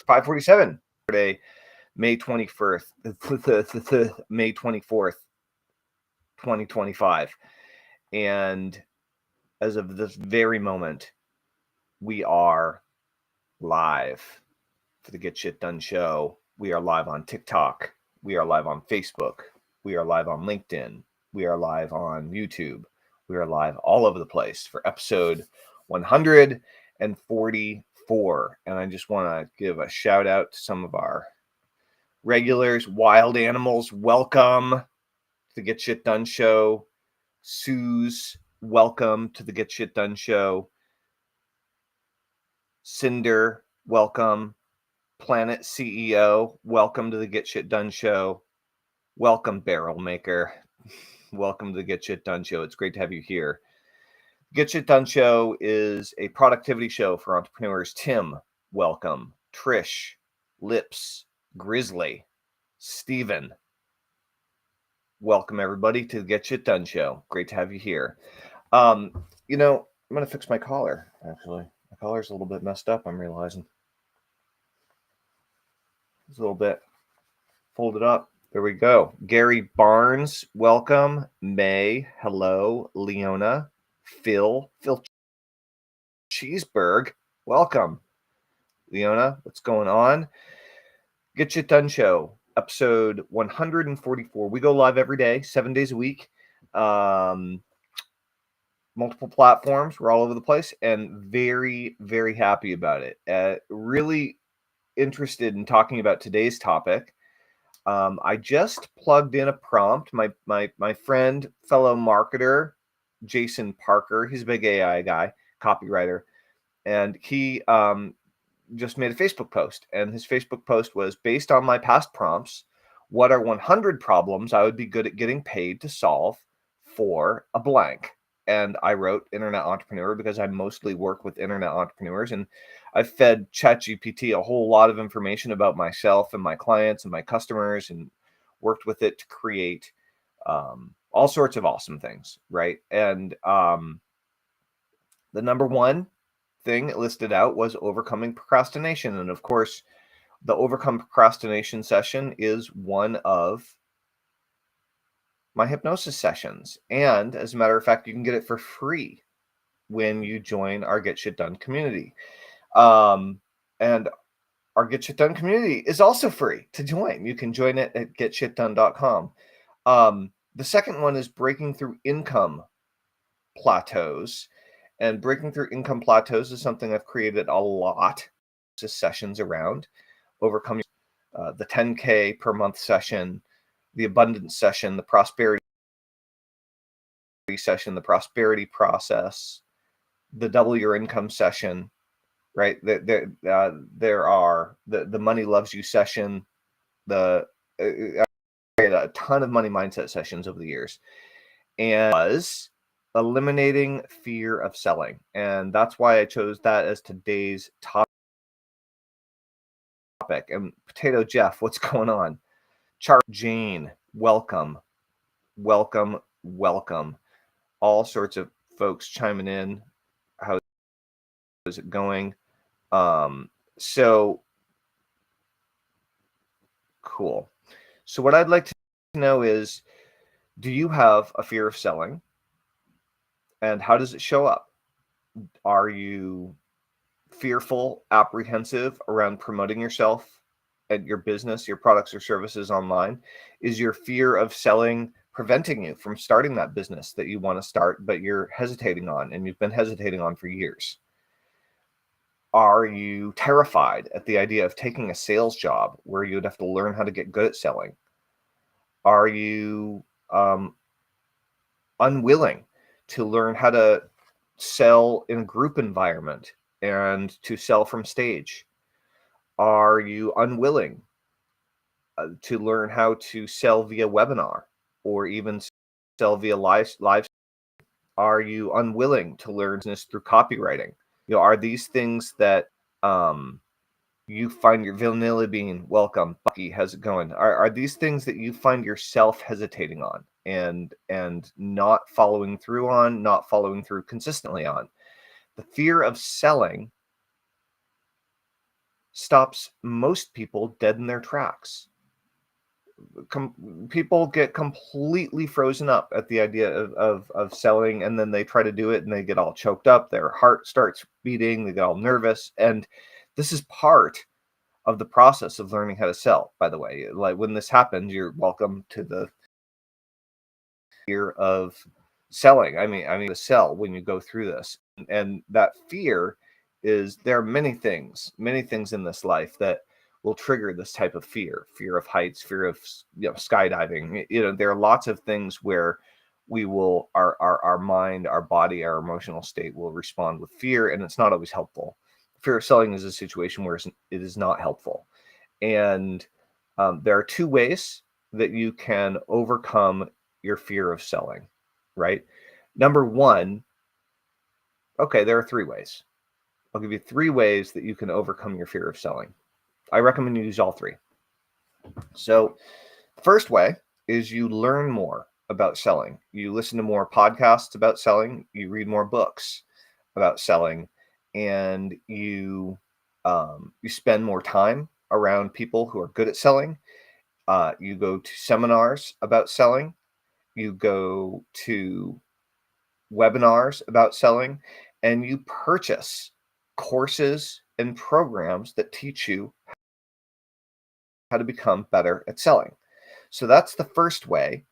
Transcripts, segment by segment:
5:47 today, May 21st, May 24th, 2025. And as of this very moment, we are live for the Get Shit Done show. We are live on TikTok. We are live on Facebook. We are live on LinkedIn. We are live on YouTube. We are live all over the place for episode 144. And I just want to give a shout out to some of our regulars, wild animals. Welcome to the Get Shit Done show. Suze, welcome to the Get Shit Done show. Cinder, welcome. Planet CEO, welcome to the Get Shit Done show. Welcome, Barrel Maker. Welcome to the Get Shit Done show. It's great to have you here. Get Shit Done show is a productivity show for entrepreneurs. Tim, welcome. Trish, Lips, Grizzly, Steven. Welcome, everybody, to the Get Shit Done show. Great to have you here. I'm going to fix my collar, actually. My collar's a little bit messed up, I'm realizing. It's a little bit folded up. There we go. Gary Barnes, welcome. May, hello. Leona, Phil Cheeseburg, welcome. Leona, what's going on? Get Shit Done show, episode 144. We go live every day, 7 days a week. Multiple platforms. We're all over the place, and very, very happy about it. Really interested in talking about today's topic. I just plugged in a prompt. My friend, fellow marketer, Jason Parker, he's a big AI guy, copywriter, and he just made a Facebook post. And his Facebook post was, based on my past prompts, what are 100 problems I would be good at getting paid to solve for a blank? And I wrote internet entrepreneur because I mostly work with internet entrepreneurs, and I've fed ChatGPT a whole lot of information about myself and my clients and my customers, and worked with it to create all sorts of awesome things, right? And the number one thing it listed out was overcoming procrastination. And of course, the Overcome Procrastination session is one of my hypnosis sessions. And as a matter of fact, you can get it for free when you join our Get Shit Done community. And our Get Shit Done community is also free to join. You can join it at getshitdone.com. The second one is breaking through income plateaus. And breaking through income plateaus is something I've created a lot of sessions around. Overcoming the 10K per month session, the abundance session, the prosperity session, the prosperity process, the double your income session, right? There are the money loves you session. I had a ton of money mindset sessions over the years, and was eliminating fear of selling. And that's why I chose that as today's topic. And Potato Jeff, what's going on? Jane, welcome. All sorts of folks chiming in. How is it going? So cool. So what I'd like to know is, do you have a fear of selling? And how does it show up? Are you fearful, apprehensive around promoting yourself and your business, your products or services online? Is your fear of selling preventing you from starting that business that you want to start, but you're hesitating on, and you've been hesitating on for years? Are you terrified at the idea of taking a sales job where you'd have to learn how to get good at selling? Are you unwilling to learn how to sell in a group environment and to sell from stage? Are you unwilling to learn how to sell via webinar or even sell via live? Are you unwilling to learn business through copywriting? Are these things that you find your Vanilla Bean, welcome. Bucky, how's it going? Are these things that you find yourself hesitating on and not following through on, not following through consistently on? The fear of selling stops most people dead in their tracks. People get completely frozen up at the idea of selling, and then they try to do it and they get all choked up, their heart starts beating, they get all nervous. And this is part of the process of learning how to sell, by the way. Like, when this happens, you're welcome to the fear of selling. I mean to sell when you go through this. And that fear is, there are many things in this life that will trigger this type of fear of heights, fear of skydiving. There are lots of things where we will, our mind, our body, our emotional state will respond with fear, and it's not always helpful. Fear of selling is a situation where it is not helpful. And there are two ways that you can overcome your fear of selling, right? Number one, okay, there are three ways. I'll give you three ways that you can overcome your fear of selling. I recommend you use all three. So, first way is you learn more about selling. You listen to more podcasts about selling, you read more books about selling, and you spend more time around people who are good at selling. You go to seminars about selling. You go to webinars about selling, and you purchase courses and programs that teach you how to become better at selling. So that's the first way.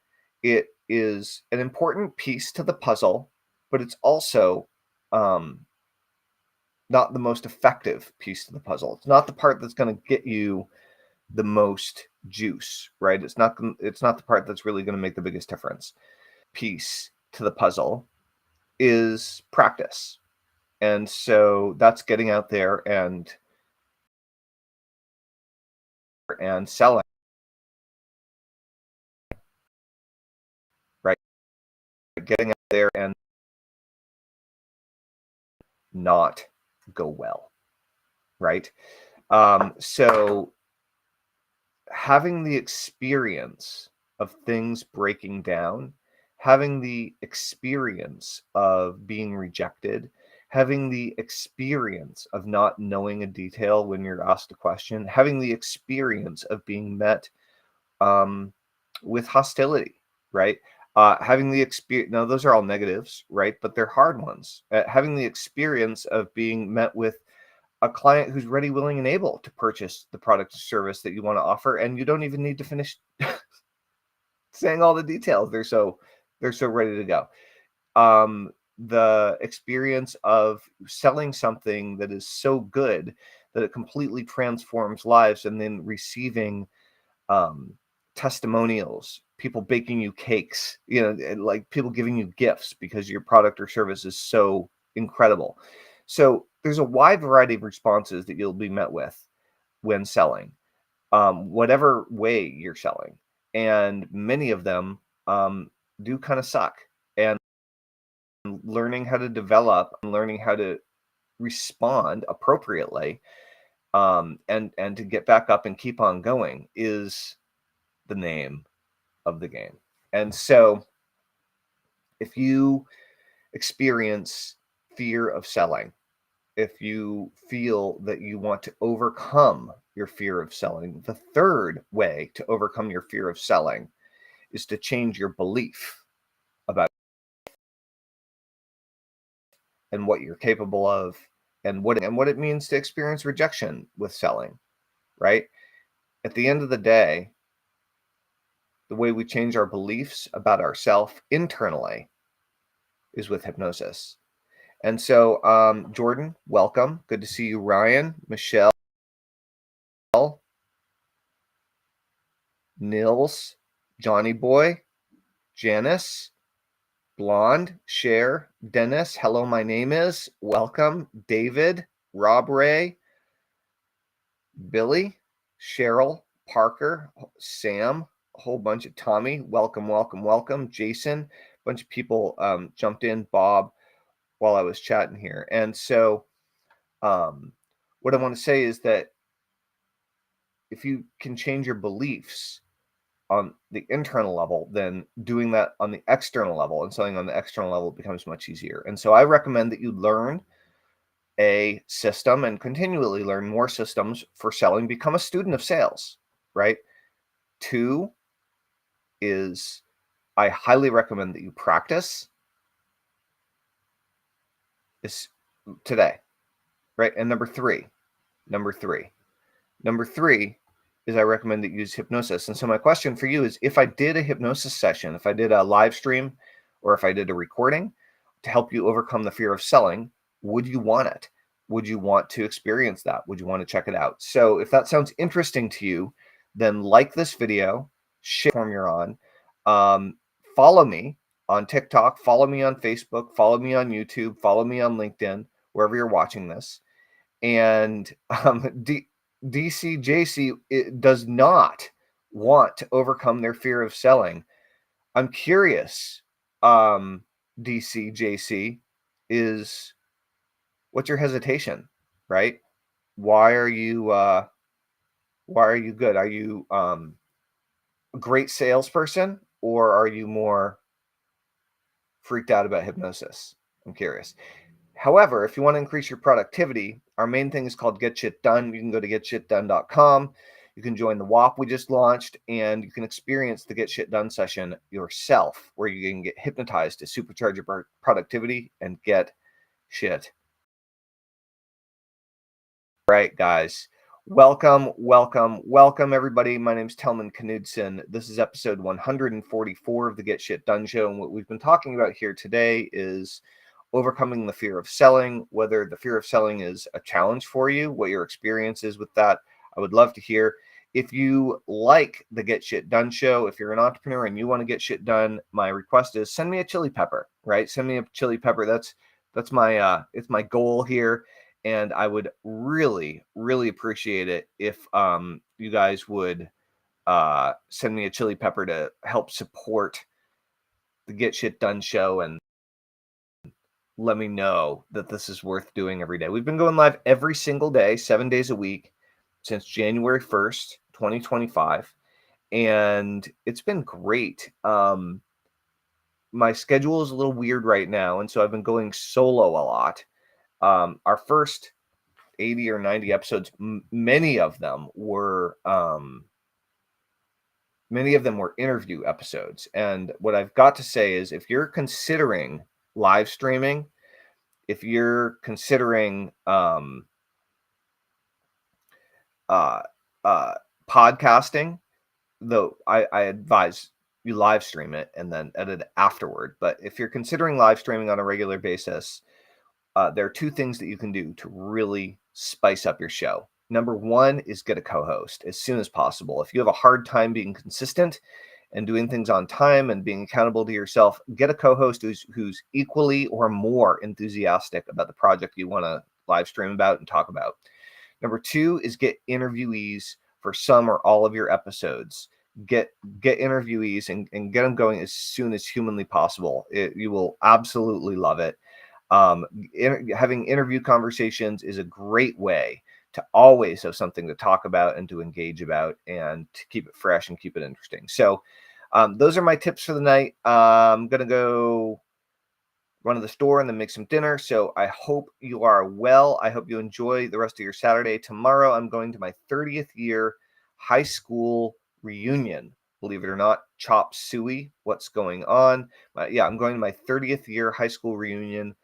It is an important piece to the puzzle, but it's also not the most effective piece to the puzzle. It's not the part that's going to get you the most juice, right? It's not the part that's really going to make the biggest difference. Piece to the puzzle is practice. And so that's getting out there and selling, right? Getting out there and not go well, right? So having the experience of things breaking down, having the experience of being rejected, having the experience of not knowing a detail when you're asked a question, having the experience of being met with hostility, right? Having the experience, now those are all negatives, right? But they're hard ones. Having the experience of being met with a client who's ready, willing, and able to purchase the product or service that you want to offer, and you don't even need to finish saying all the details. They're so ready to go. The experience of selling something that is so good that it completely transforms lives, and then receiving testimonials, people baking you cakes, like people giving you gifts because your product or service is so incredible. So there's a wide variety of responses that you'll be met with when selling, whatever way you're selling. And many of them do kind of suck. And learning how to develop and learning how to respond appropriately, and to get back up and keep on going is the name of the game. And so if you experience fear of selling, if you feel that you want to overcome your fear of selling, the third way to overcome your fear of selling is to change your belief about and what you're capable of, and what it means to experience rejection with selling, right? At the end of the day, the way we change our beliefs about ourselves internally is with hypnosis. And so, Jordan, welcome. Good to see you. Ryan, Michelle, Nils, Johnny Boy, Janice, Blonde, Cher, Dennis. Hello, my name is. Welcome. David, Rob Ray, Billy, Cheryl, Parker, Sam, a whole bunch of Tommy. Welcome, welcome, welcome. Jason, a bunch of people jumped in. Bob, while I was chatting here. And so what I want to say is that if you can change your beliefs on the internal level, then doing that on the external level and selling on the external level becomes much easier. And so I recommend that you learn a system and continually learn more systems for selling. Become a student of sales, right? 2 is I highly recommend that you practice this today, right? And number three is I recommend that you use hypnosis. And so my question for you is, if I did a hypnosis session, if I did a live stream, or if I did a recording to help you overcome the fear of selling, would you want it? Would you want to experience that? Would you want to check it out? So if that sounds interesting to you, then like this video, share the platform you're on, follow me on TikTok, follow me on Facebook, follow me on YouTube, follow me on LinkedIn, wherever you're watching this. And DCJC does not want to overcome their fear of selling. I'm curious, DCJC, is what's your hesitation, right? Why are you good? Are you a great salesperson, or are you more freaked out about hypnosis? I'm curious. However, if you want to increase your productivity, our main thing is called Get Shit Done. You can go to getshitdone.com. You can join the WAP we just launched, and you can experience the Get Shit Done session yourself, where you can get hypnotized to supercharge your productivity and get shit. All right, guys. Welcome, everybody. My name's Tellman Knudsen. This is episode 144 of the Get Shit Done show, and what we've been talking about here today is overcoming the fear of selling, whether the fear of selling is a challenge for you, what your experience is with that. I would love to hear. If you like the Get Shit Done show, if you're an entrepreneur and you want to get shit done, my request is send me a chili pepper, right? Send me a chili pepper. That's my it's my goal here. And I would really, really appreciate it if you guys would send me a chili pepper to help support the Get Shit Done show and let me know that this is worth doing every day. We've been going live every single day, 7 days a week, since January 1st, 2025. And it's been great. My schedule is a little weird right now, and so I've been going solo a lot. Our first 80 or 90 episodes, many of them were interview episodes. And what I've got to say is, if you're considering live streaming, if you're considering podcasting, though I advise you live stream it and then edit it afterward. But if you're considering live streaming on a regular basis, there are 2 things that you can do to really spice up your show. Number 1 is get a co-host as soon as possible. If you have a hard time being consistent and doing things on time and being accountable to yourself, get a co-host who's equally or more enthusiastic about the project you want to live stream about and talk about. Number 2 is get interviewees for some or all of your episodes. Get interviewees and get them going as soon as humanly possible. You will absolutely love it. Having interview conversations is a great way to always have something to talk about and to engage about and to keep it fresh and keep it interesting. So those are my tips for the night. I'm going to go run to the store and then make some dinner. So I hope you are well. I hope you enjoy the rest of your Saturday. Tomorrow, I'm going to my 30th year high school reunion. Believe it or not, chop suey. What's going on? Yeah, I'm going to my 30th year high school reunion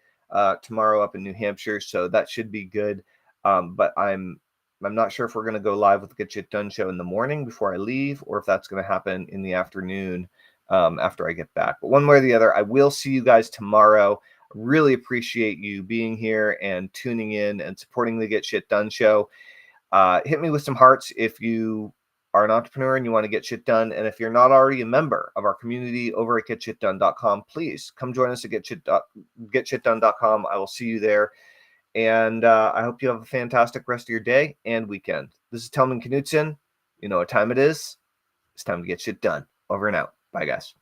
tomorrow up in New Hampshire. So that should be good. But I'm not sure if we're going to go live with the Get Shit Done show in the morning before I leave, or if that's going to happen in the afternoon after I get back. But one way or the other, I will see you guys tomorrow. Really appreciate you being here and tuning in and supporting the Get Shit Done show. Hit me with some hearts if you are an entrepreneur and you want to get shit done. And if you're not already a member of our community over at getshitdone.com, please come join us at getshitdone.com. I will see you there. And I hope you have a fantastic rest of your day and weekend. This is Tellman Knudsen. You know what time it is. It's time to get shit done. Over and out. Bye, guys.